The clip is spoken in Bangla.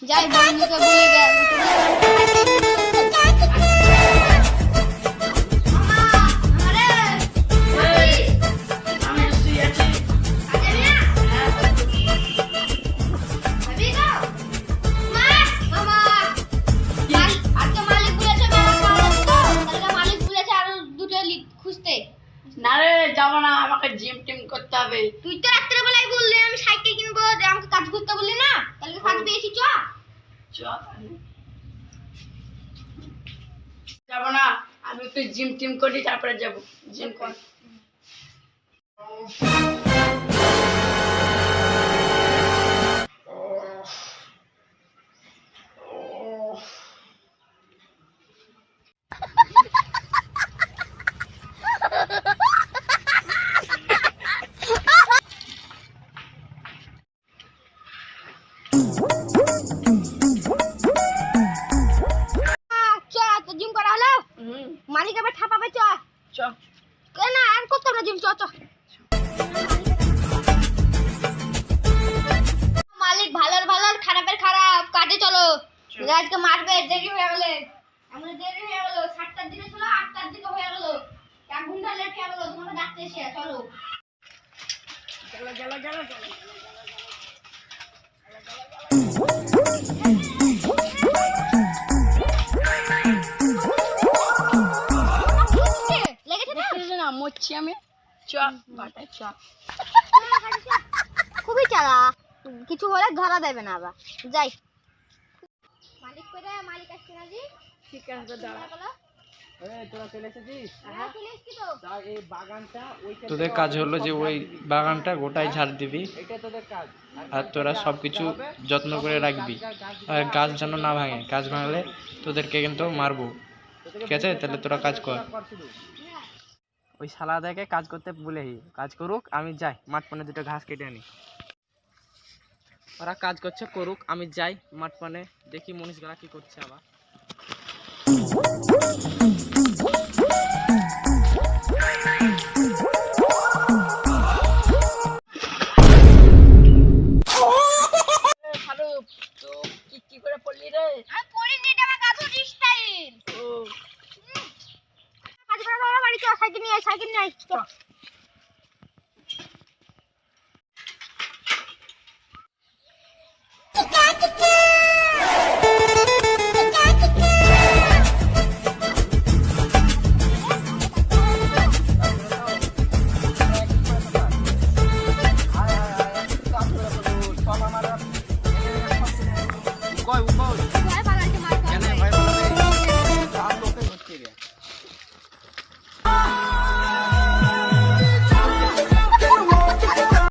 যাই বন্ধুকে বলে গেল না রে যাবো না, আমাকে জিম টিম করতে হবে। তুই তো রাত্রেবেলায় বললি আমি সাইকেল কিনবো, আমাকে কাজ করতে বললি না, তাহলে কাজ পেয়েছি। চ যাবো না, আমি তুই জিম টিম করি তারপরে যাবো। জিম কর। জিম করা হলো, মালিক আবার ঠাপাবে। চ না আর করতাম না জিম। চ মালিক ভালোর ভালো খারাপের খারাপ, কাটে চলো। আজকে মারবে, দেরি হয়ে গেলে। আমাদের দেরি হয়ে গেল, 7টার দিকে ছিল 8টার দিকে হয়ে গেল, 1 ঘন্টা লেট হয়ে গেল তোমাকে ডাকতে এসে। চলো মরছি আমি। খুবই চালা, কিছু হলে ধরা দেবে না। আবার যাই মালিক করে, মালিক আসছে না জি। ঠিক আছে দাঁড়া। তোরা চলে এসেছিস? তোদের কাজ হলো যে ওই বাগানটা গোটাই ঝাড় দিবি, এটা তোদের কাজ। আর তোরা সব কিছু যত্ন করে রাখবি, আর গাছ যেন না ভাঙে। গাছ ভাঙলে তোদেরকে কিন্তু মারবো, ঠিক আছে? তাহলে তোরা কাজ কর। ওই শালা দেখে কাজ করতে বলেহি, কাজ করুক, আমি যাই মাঠ পানে দুটো ঘাস কেটে আনি। ওরা কাজ করছে, করুক, আমি যাই মাঠ পানে, দেখি মনীষগুলা কি করছে। আবার কি করে পড়লি রে? আমি পড়িনি, এটা আমার কাজ হচ্ছে স্টাইল। কাজ করা হলো, বাড়ি চ, সাইকেল নিয়ে আয়, সাইকেল নিয়ে আয়। চ কই